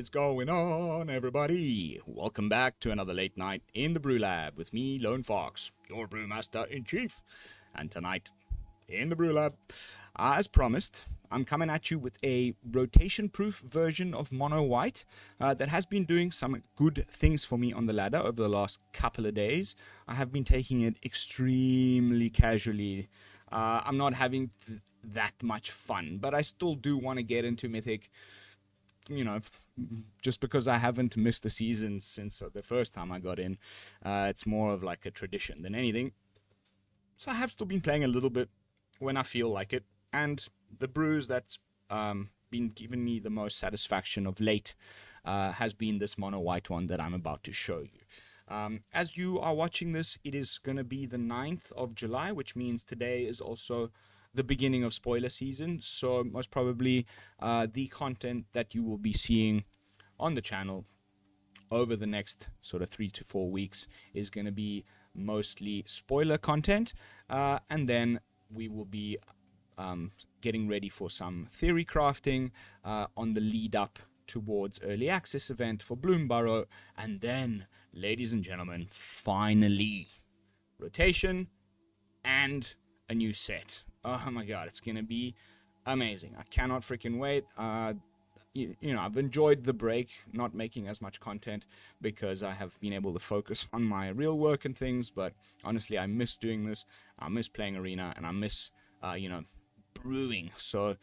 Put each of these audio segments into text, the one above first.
is going on, everybody? Welcome back to another late night in the BrewLab with me, Lone Fox, your Brewmaster-in-Chief. And tonight, in the BrewLab, as promised, I'm coming at you with a rotation-proof version of Mono White that has been doing some good things for me on the ladder over the last couple of days. I have been taking it extremely casually. I'm not having that much fun, but I still do want to get into Mythic, you know, just because I haven't missed a season since the first time I got in. It's more of like a tradition than anything. So I have still been playing a little bit when I feel like it, and the brews that's been giving me the most satisfaction of late has been this Mono White one that I'm about to show you. As you are watching this, it is going to be the 9th of July, which means today is also the beginning of spoiler season, so most probably the content that you will be seeing on the channel over the next sort of 3 to 4 weeks is going to be mostly spoiler content, and then we will be getting ready for some theory crafting on the lead up towards early access event for Bloomburrow, and then, ladies and gentlemen, finally rotation and a new set. Oh my god, it's gonna be amazing. I cannot freaking wait. You know, I've enjoyed the break, not making as much content because I have been able to focus on my real work and things, but honestly, I miss doing this. I miss playing Arena, and I miss, you know, brewing. So,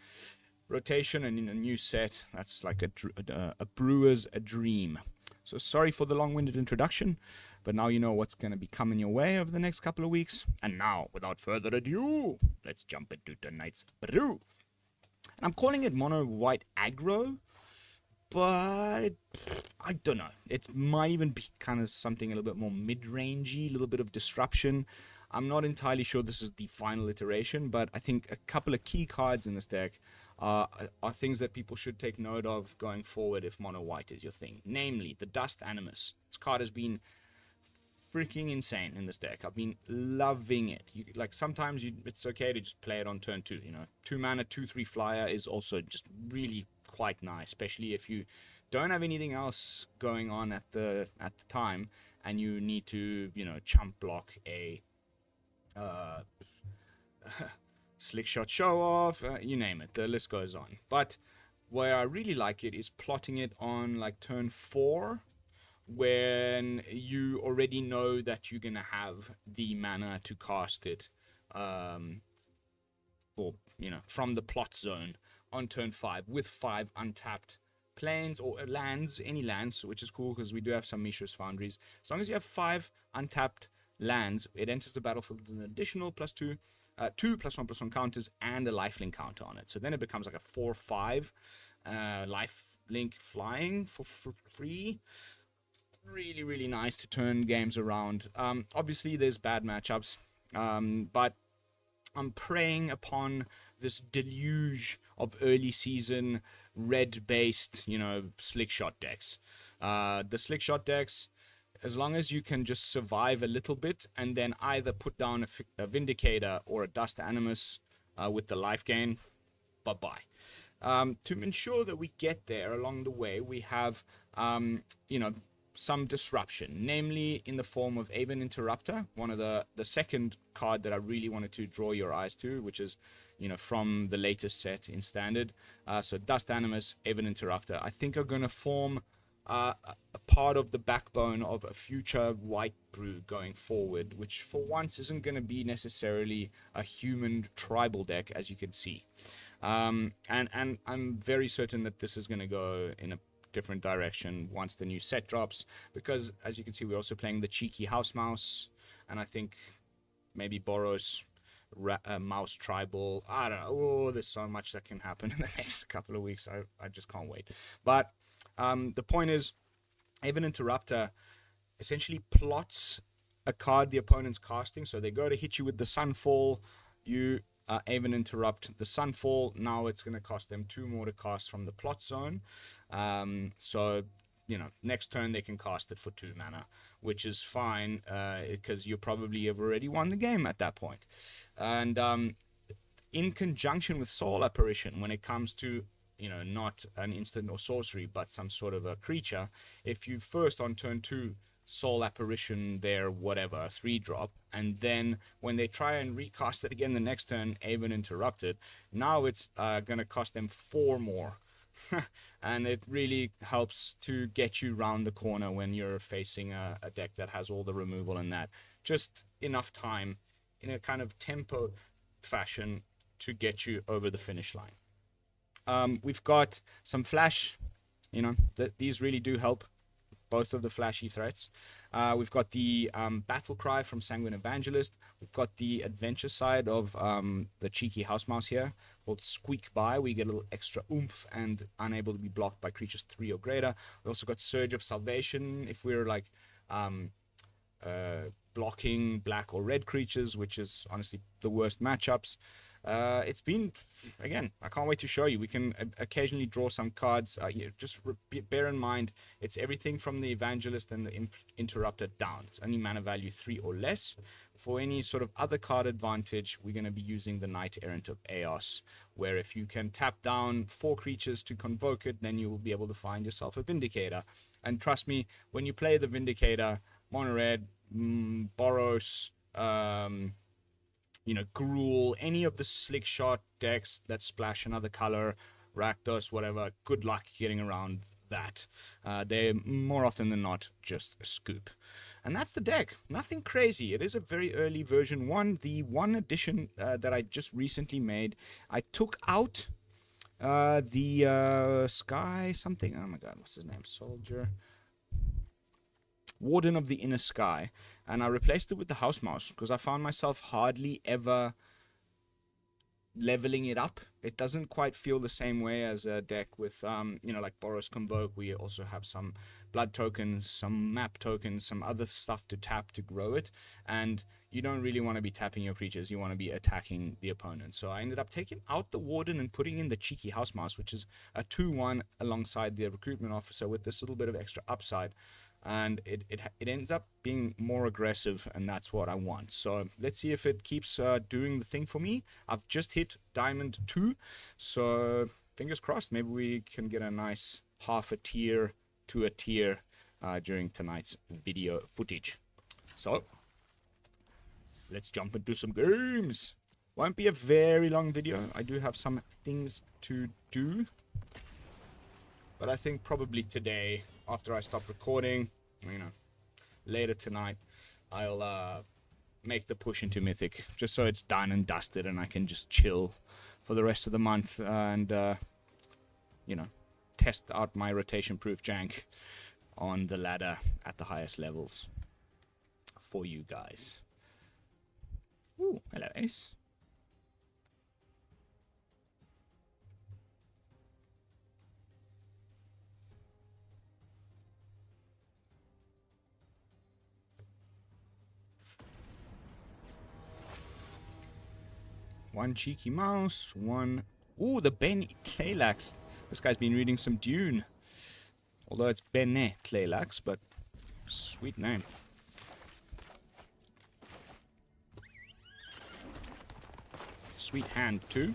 rotation and in a new set, that's like a brewer's dream. So, sorry for the long-winded introduction, but now you know what's going to be coming your way over the next couple of weeks. And now, without further ado, let's jump into tonight's brew. And I'm calling it Mono White Aggro, but I don't know. It might even be kind of something a little bit more mid-rangey, a little bit of disruption. I'm not entirely sure this is the final iteration, but I think a couple of key cards in this deck are things that people should take note of going forward if Mono White is your thing. Namely, the Dust Animus. This card has been freaking insane in this deck. I've been loving it. Like, sometimes it's okay to just play it on turn 2, you know. 2 mana, 2/3 flyer is also just really quite nice, especially if you don't have anything else going on at the time and you need to, you know, chump block a slick shot show off, you name it, the list goes on. But where I really like it is plotting it on like turn 4, when you already know that you're gonna have the mana to cast it, or you know, from the plot zone on turn 5 with 5 untapped planes or lands, any lands, which is cool because we do have some Mishra's Foundries. As long as you have 5 untapped lands, it enters the battlefield with an additional +2, 2 +1/+1 counters and a lifelink counter on it. So then it becomes like a 4/5 lifelink flying for free. Really, really nice to turn games around. Obviously, there's bad matchups, but I'm preying upon this deluge of early season red-based, you know, slick shot decks. The slick shot decks, as long as you can just survive a little bit and then either put down a Vindicator or a Dust Animus with the life gain, bye-bye. To ensure that we get there along the way, we have, you know, some disruption, namely in the form of Aven Interrupter, one of the second card that I really wanted to draw your eyes to, which is, you know, from the latest set in Standard. So Dust Animus, Aven Interrupter, I think are going to form a part of the backbone of a future white brew going forward, which for once isn't going to be necessarily a human tribal deck, as you can see. And I'm very certain that this is going to go in a different direction once the new set drops, because as you can see, we're also playing the cheeky house mouse, and I think maybe Boros mouse tribal. I don't know. Oh, there's so much that can happen in the next couple of weeks. I just can't wait. But the point is, Aven Interrupter essentially plots a card the opponent's casting. So they go to hit you with the Sunfall, you Aven Interrupt the Sunfall. Now it's going to cost them 2 more to cast from the plot zone. So, you know, next turn they can cast it for 2 mana, which is fine because you probably have already won the game at that point. And in conjunction with Soul Partition, when it comes to not an instant or sorcery, but some sort of a creature, if you first on turn 2 Soul Apparition their whatever 3-drop, and then when they try and recast it again the next turn, Aven Interrupted, now it's gonna cost them 4 more. And it really helps to get you round the corner when you're facing a deck that has all the removal and that. Just enough time in a kind of tempo fashion to get you over the finish line. We've got some flash, these really do help, both of the flashy threats. We've got the battle cry from Sanguine Evangelist. We've got the adventure side of the cheeky house mouse here called Squeak By. We get a little extra oomph and unable to be blocked by creatures 3 or greater. We also got Surge of Salvation if we're like blocking black or red creatures, which is honestly the worst matchups. It's been, again, I can't wait to show you. We can occasionally draw some cards. Just bear in mind, it's everything from the Evangelist and the Interrupter down. It's only mana value 3 or less. For any sort of other card advantage, we're going to be using the Knight-Errant of Eos, where if you can tap down 4 creatures to convoke it, then you will be able to find yourself a Vindicator. And trust me, when you play the Vindicator, mono red, Boros, Gruul, any of the slick shot decks that splash another color, Rakdos, whatever, good luck getting around that. They're more often than not just a scoop. And that's the deck. Nothing crazy. It is a very early version 1. The 1 edition that I just recently made, I took out the Sky something. Oh my god, what's his name? Soldier. Warden of the Inner Sky, and I replaced it with the House Mouse because I found myself hardly ever leveling it up. It doesn't quite feel the same way as a deck with like Boros Convoke. We also have some blood tokens, some map tokens, some other stuff to tap to grow it, and you don't really want to be tapping your creatures, you want to be attacking the opponent. So I ended up taking out the Warden and putting in the cheeky House Mouse, which is a 2/1 alongside the Recruitment Officer with this little bit of extra upside. And it ends up being more aggressive, and that's what I want. So let's see if it keeps doing the thing for me. I've just hit Diamond 2, so fingers crossed. Maybe we can get a nice half a tier to a tier during tonight's video footage. So let's jump into some games. Won't be a very long video. I do have some things to do. But I think probably today, after I stop recording, later tonight, I'll make the push into Mythic, just so it's done and dusted and I can just chill for the rest of the month and, test out my rotation-proof jank on the ladder at the highest levels for you guys. Ooh, hello, Ace. One cheeky mouse, one... Ooh, the Ben Claylax. This guy's been reading some Dune. Although it's Bene Claylax, but sweet name. Sweet hand, too.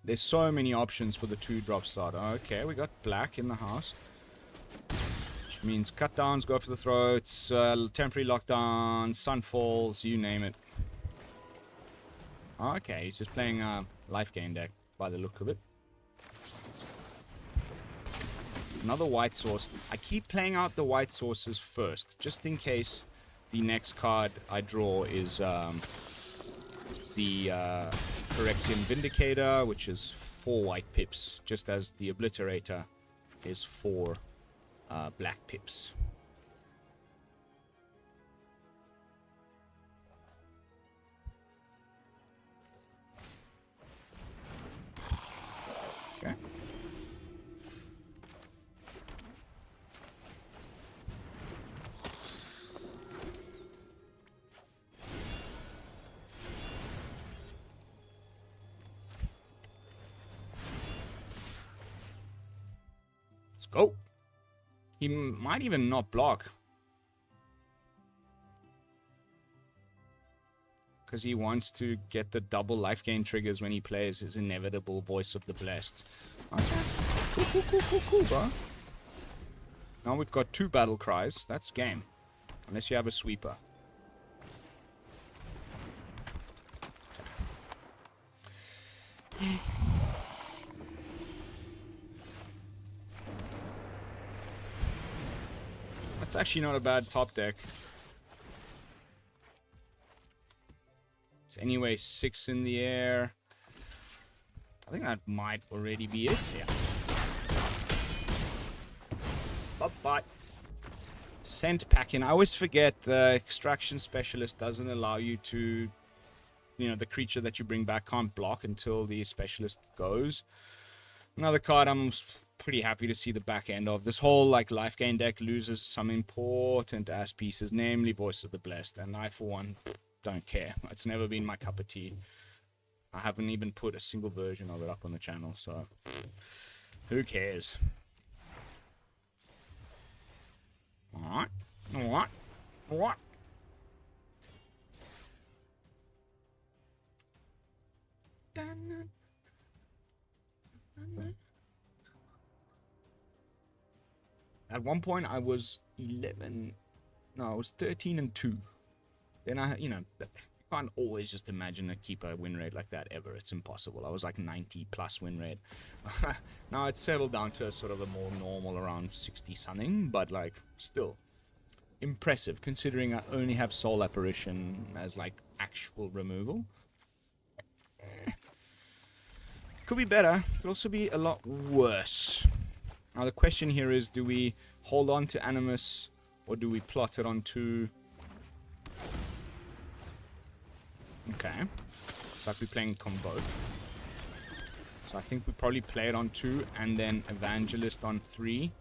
There's so many options for the 2-drop starter. Okay, we got black in the house. Which means cut downs, go for the throats, temporary lockdown, sunfalls, you name it. Okay, he's just playing a life gain deck by the look of it. Another white source. I keep playing out the white sources first, just in case the next card I draw is the Phyrexian Vindicator, which is 4 white pips, just as the Obliterator is 4 black pips. Okay. Let's go. He might even not block. because he wants to get the double life gain triggers when he plays his inevitable Voice of the Blessed. Okay. Cool, bro. Now we've got 2 battle cries. That's game. Unless you have a sweeper. That's actually not a bad top deck. It's anyway 6 in the air. I think that might already be it. Yeah. Bye-bye. Scent packing. I always forget the extraction specialist doesn't allow you to, you know, the creature that you bring back can't block until the specialist goes. Another card I'm pretty happy to see the back end of. This whole like life gain deck loses some important ass pieces, namely Voice of the Blessed, and I for one don't care. It's never been my cup of tea. I haven't even put a single version of it up on the channel, so who cares? Alright. Alright. Alright. At one point I was 11. No, I was 13 and 2. Then I, you know, you can't always just imagine a keeper win rate like that ever. It's impossible. I was like 90 plus win rate. Now it's settled down to a sort of a more normal around 60 something, but like still impressive considering I only have Soul Apparition as like actual removal. Could be better. Could also be a lot worse. Now the question here is, do we hold on to Animus or do we plot it onto... Okay. It's like we're playing Convoke. So I think we probably play it on 2 and then Evangelist on 3.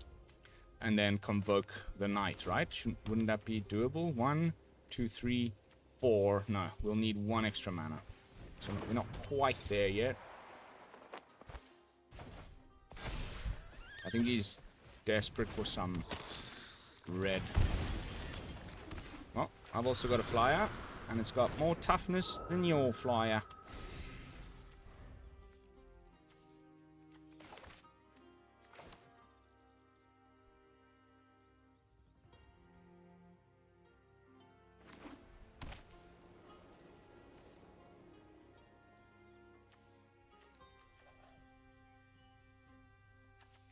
And then Convoke the Knight, right? Wouldn't that be doable? 1, 2, 3, 4. No, we'll need 1 extra mana. So we're not quite there yet. I think he's desperate for some red. Oh, I've also got a flyer. And it's got more toughness than your flyer.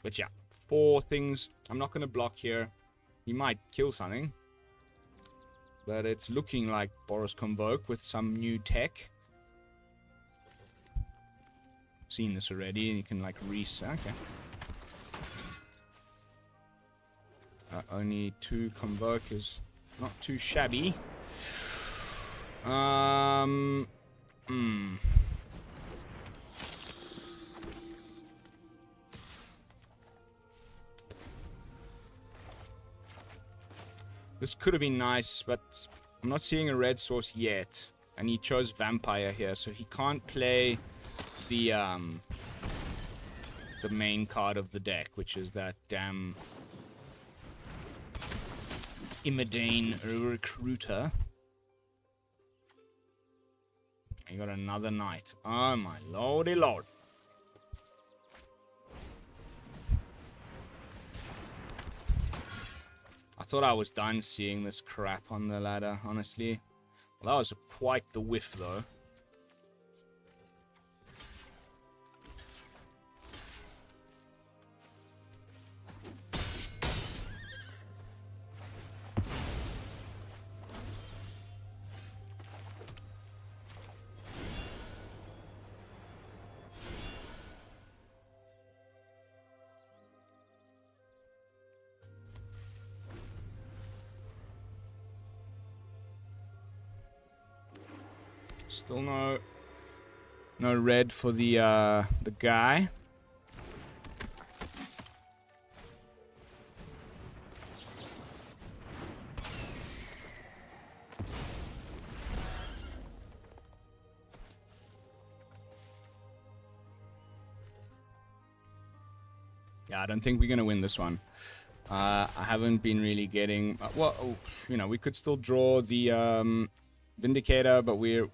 But yeah, 4 things. I'm not going to block here. He might kill something. But it's looking like Boros Convoke with some new tech. Seen this already, and you can like reset. Okay. Only 2 Convoke is not too shabby. This could have been nice, but I'm not seeing a red source yet. And he chose Vampire here, so he can't play the main card of the deck, which is that damn Imodane Recruiter. You got another Knight. Oh my lordy lord. I thought I was done seeing this crap on the ladder, honestly. Well, that was quite the whiff, though. Still no red for the guy. Yeah, I don't think we're gonna win this one. I haven't been really getting well. You know, we could still draw the Vindicator, but we're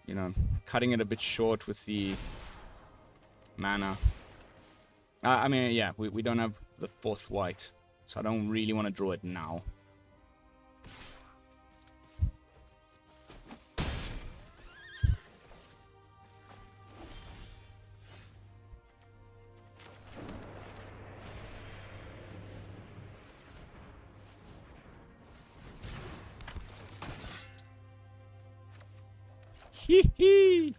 you know, cutting it a bit short with the mana. I mean, yeah, we don't have the 4th white, so I don't really want to draw it now. Hee hee.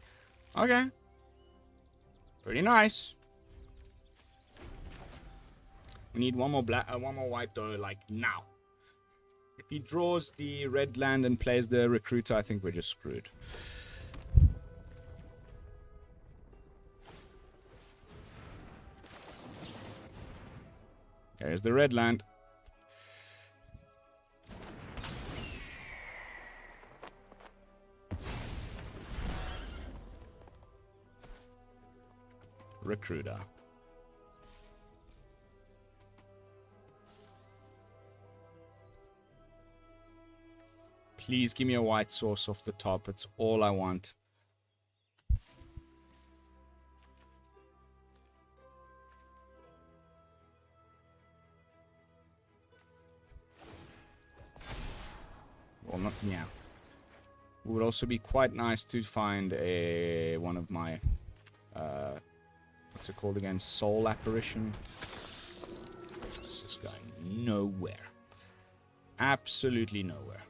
Okay. Pretty nice. We need one more one more white though, like now. If he draws the red land and plays the recruiter, I think we're just screwed. There's the red land. Recruiter. Please give me a white source off the top. It's all I want. Well, not, yeah. It would also be quite nice to find a one of my what's it called again? Soul Apparition. This is going nowhere. Absolutely nowhere.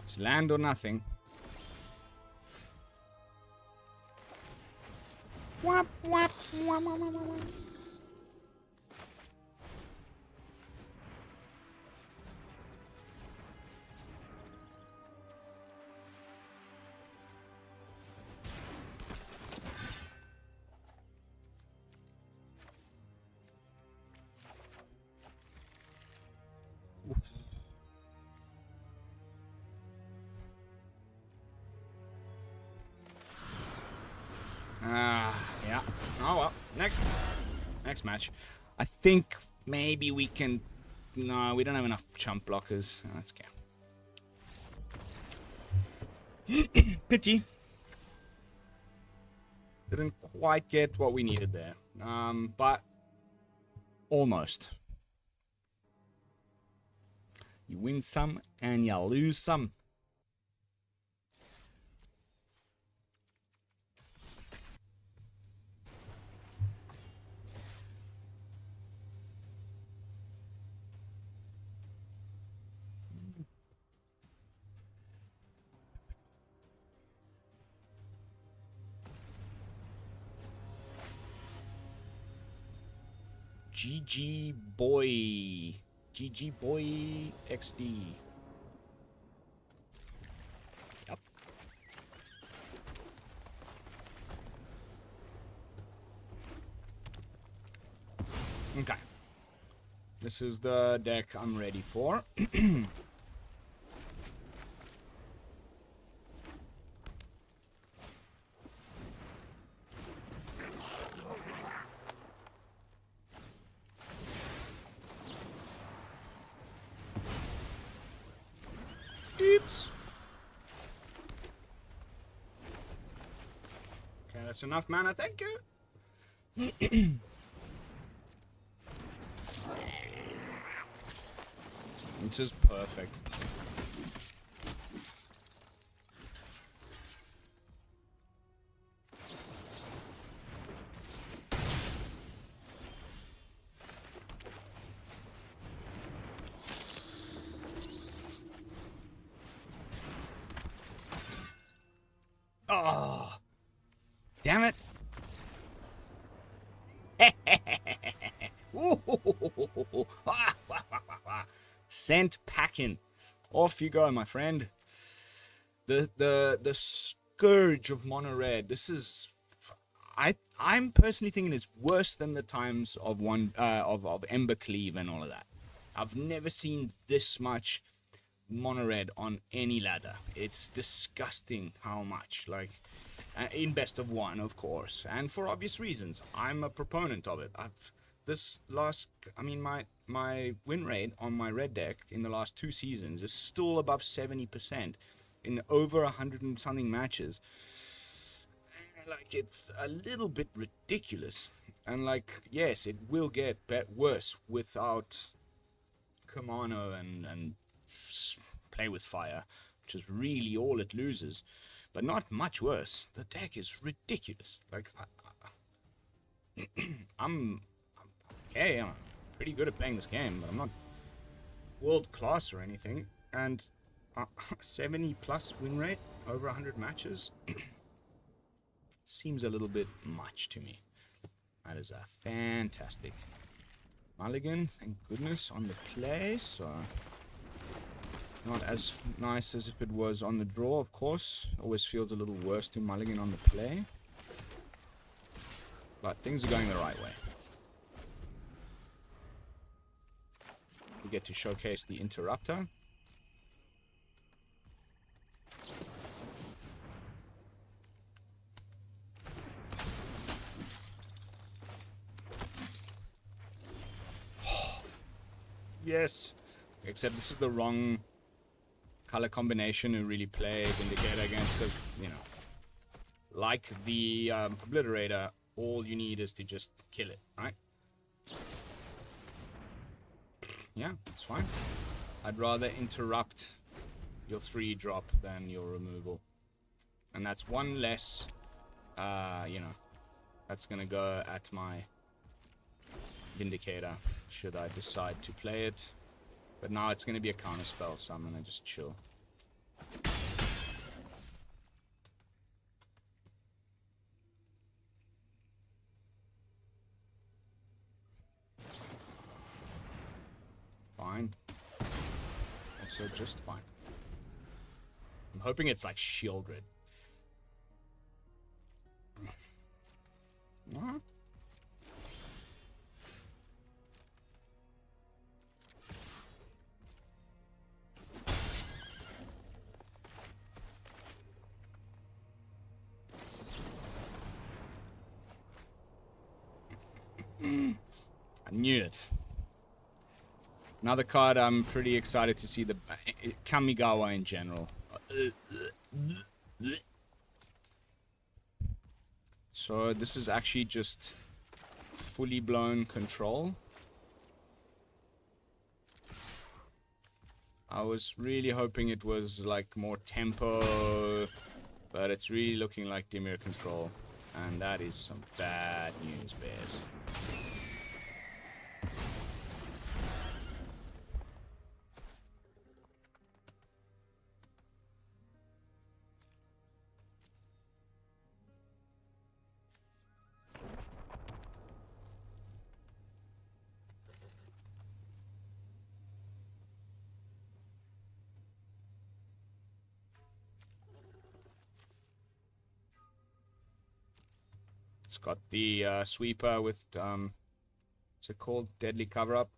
It's land or nothing. Wap, wap, wap, wap, wap, wap. Yeah. Oh well. Next match. I think maybe we can. No, we don't have enough chump blockers. That's okay. Pity. Didn't quite get what we needed there. But almost. You win some and you lose some. GG boy. GG boy XD. Yep. Okay. This is the deck I'm ready for. Oops. Okay, that's enough mana, thank you. This is perfect. Oh, damn it. Sent packing. Off you go, my friend. The scourge of mono red. This is I'm personally thinking it's worse than the times of Ember Cleave and all of that. I've never seen this much mono red on any ladder. It's disgusting how much. Like, in best of one, of course, and for obvious reasons. I'm a proponent of it. My win rate on my red deck in the last 2 seasons is still above 70% in over 100 and something matches. Like, it's a little bit ridiculous. And like, yes, it will get worse without Kumano and play with fire, which is really all it loses, but not much worse. The deck is ridiculous. Like, I'm pretty good at playing this game, but I'm not world class or anything. And 70 plus win rate over 100 matches seems a little bit much to me. That is a fantastic mulligan, thank goodness, on the play. So not as nice as if it was on the draw, of course. Always feels a little worse to mulligan on the play. But things are going the right way. We get to showcase the Interrupter. Yes. Except this is the wrong color combination to really play Vindicator against, because, you know, like the Obliterator, all you need is to just kill it, right? Yeah, it's fine. I'd rather interrupt your 3-drop than your removal. And that's one less, that's gonna go at my Vindicator, should I decide to play it. But now it's gonna be a counter spell, so I'm gonna just chill. Fine. Also just fine. I'm hoping it's like Shieldred. What? I knew it. Another card I'm pretty excited to see, the Kamigawa in general. So this is actually just fully blown control. I was really hoping it was like more tempo, but it's really looking like Dimir control. And that is some bad news, bears. It's got the sweeper with, what's it called? Deadly cover-up.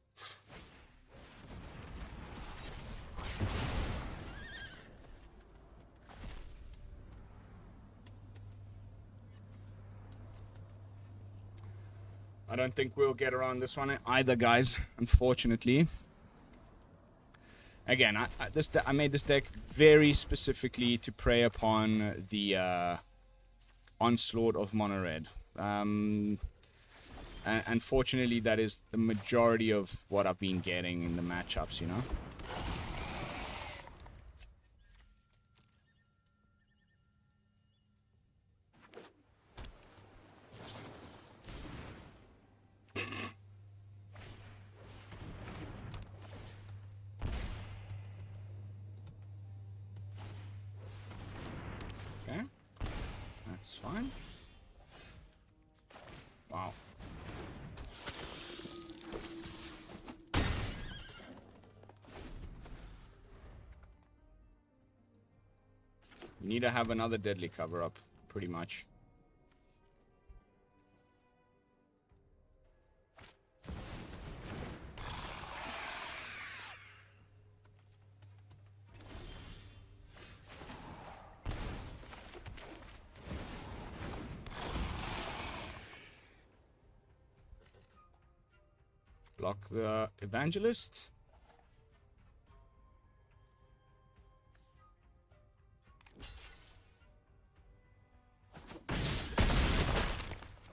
I don't think we'll get around this one either, guys, unfortunately. Again, I made this deck very specifically to prey upon the onslaught of mono red. Unfortunately, that is the majority of what I've been getting in the matchups, you know? Okay. That's fine. Wow. You need to have another deadly cover-up, pretty much. Block the Evangelist.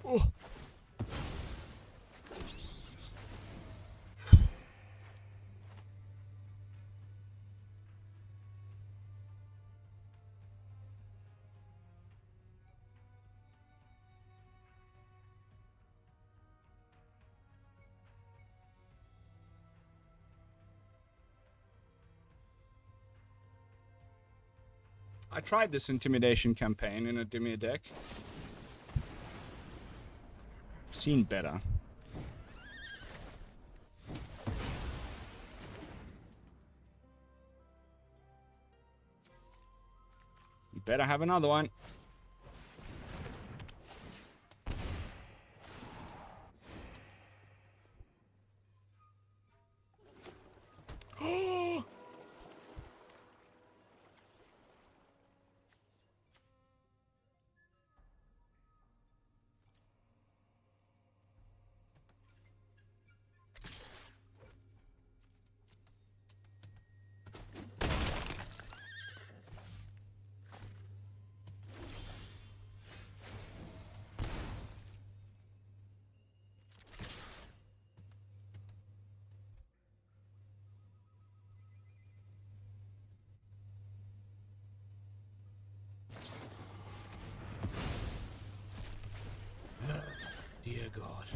Oh. I tried this intimidation campaign in a Dimir deck. Seen better. You better have another one. Dear God.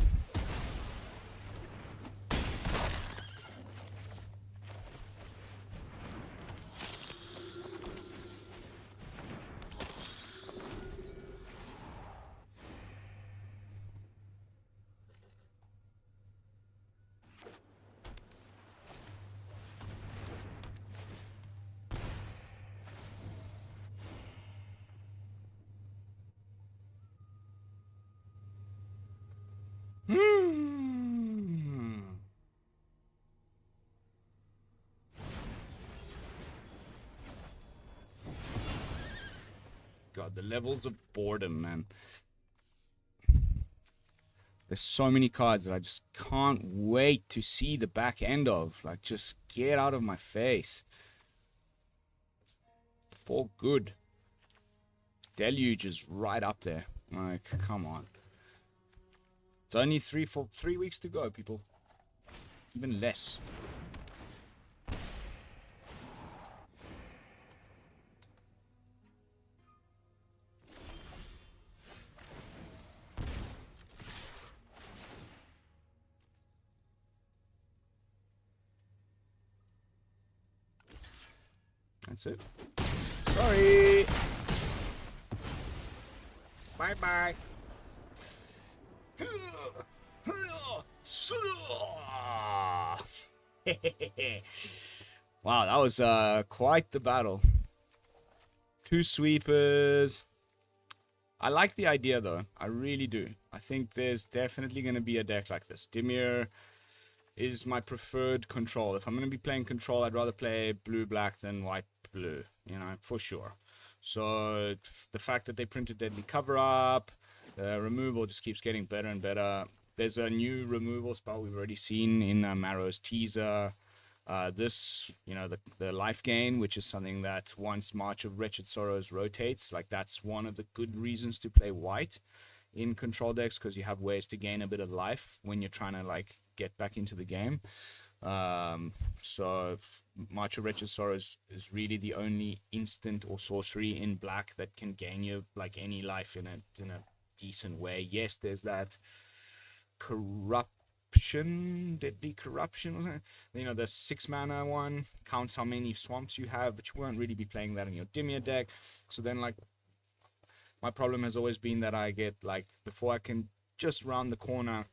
God, the levels of boredom, man. There's so many cards that I just can't wait to see the back end of. Like, just get out of my face. For good. Deluge is right up there. Like, come on. It's only 3 weeks to go, people. Even less. That's it. Sorry. Bye-bye. Wow, that was quite the battle. 2 sweepers. I like the idea, though. I really do. I think there's definitely going to be a deck like this. Dimir is my preferred control. If I'm going to be playing control, I'd rather play blue-black than white-blue, you know, for sure. So the fact that they printed Deadly Cover-Up, the removal just keeps getting better and better. There's a new removal spell we've already seen in Marrow's teaser. This, you know, the life gain, which is something that once March of Wretched Sorrows rotates, like that's one of the good reasons to play white in control decks, because you have ways to gain a bit of life when you're trying to like get back into the game. So March of Wretched Sorrows is really the only instant or sorcery in black that can gain you like any life in a decent way. Yes, there's that deadly corruption, wasn't it? You know, the 6 mana one counts how many swamps you have, but you won't really be playing that in your Dimir deck. So then, like, my problem has always been that I get, like, before I can just round the corner,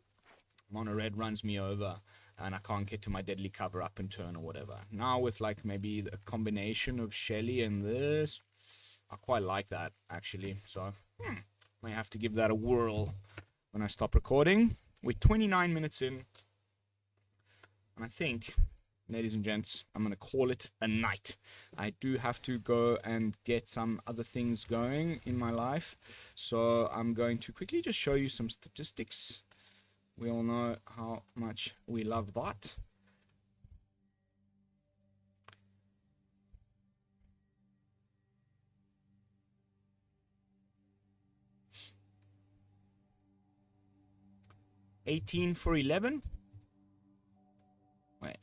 mono red runs me over and I can't get to my Deadly Cover-Up in turn or whatever. Now with like maybe a combination of Shelly and this, I quite like that actually. So may have to give that a whirl when I stop recording. We're 29 minutes in, and I think, ladies and gents, I'm going to call it a night. I do have to go and get some other things going in my life, so I'm going to quickly just show you some statistics We all know how much we love that. $18 for 11. Wait,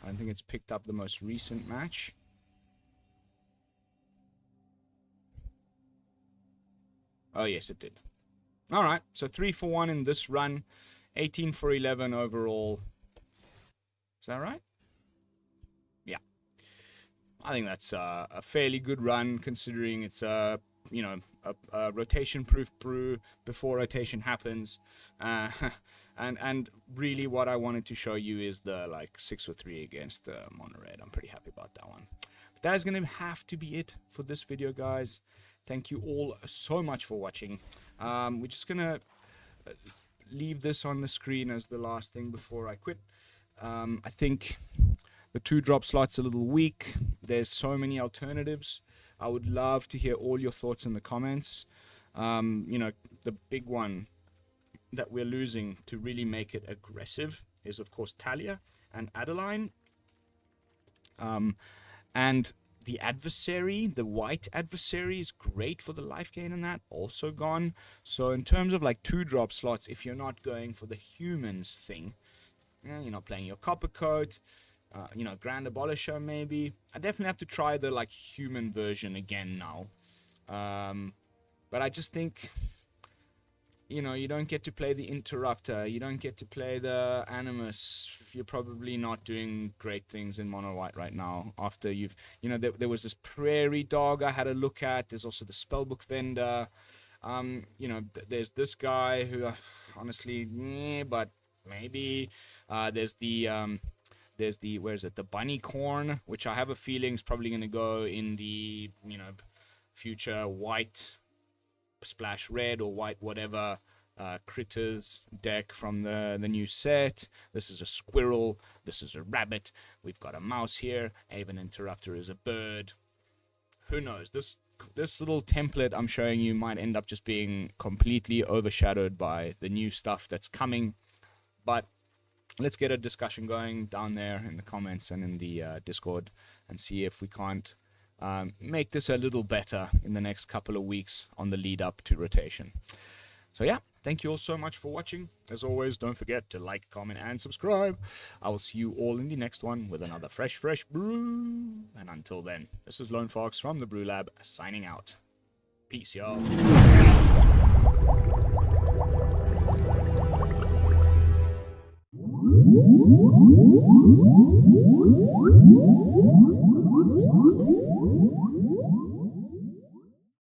I don't think it's picked up the most recent match. Oh, yes, it did. All right, so 3 for 1 in this run. 18 for 11 overall. Is that right? Yeah. I think that's a fairly good run, considering it's a rotation-proof brew before rotation happens. And really what I wanted to show you is the 6 for 3 against mono red. I'm pretty happy about that one. But that is going to have to be it for this video, guys. Thank you all so much for watching. We're just going to leave this on the screen as the last thing before I quit. I think the 2-drop slot's a little weak. There's so many alternatives. I would love to hear all your thoughts in the comments. The big one that we're losing to really make it aggressive is, of course, Talia and Adeline. And the adversary, the white adversary, is great for the life gain, and that also gone. So in terms of 2-drop slots, if you're not going for the humans thing, you're not playing your copper coat, Grand Abolisher maybe. I definitely have to try the human version again now. But I just think, you don't get to play the Interrupter, you don't get to play the Animus. You're probably not doing great things in mono white right now. After you've, there was this Prairie Dog I had a look at. There's also the Spellbook Vendor. There's this guy who, honestly, but maybe. There's the where is it? The Bunny Corn, which I have a feeling is probably going to go in the, future white splash red or white whatever critters deck from the new set. This is a squirrel. This is a rabbit. We've got a mouse here. Aven Interrupter is a bird. Who knows? This little template I'm showing you might end up just being completely overshadowed by the new stuff that's coming. But let's get a discussion going down there in the comments and in the Discord, and see if we can't make this a little better in the next couple of weeks on the lead up to rotation. So yeah, thank you all so much for watching. As always, don't forget to like, comment, and subscribe. I will see you all in the next one with another fresh brew. And until then, this is Lone Fox from the BrewLab signing out. Peace, y'all.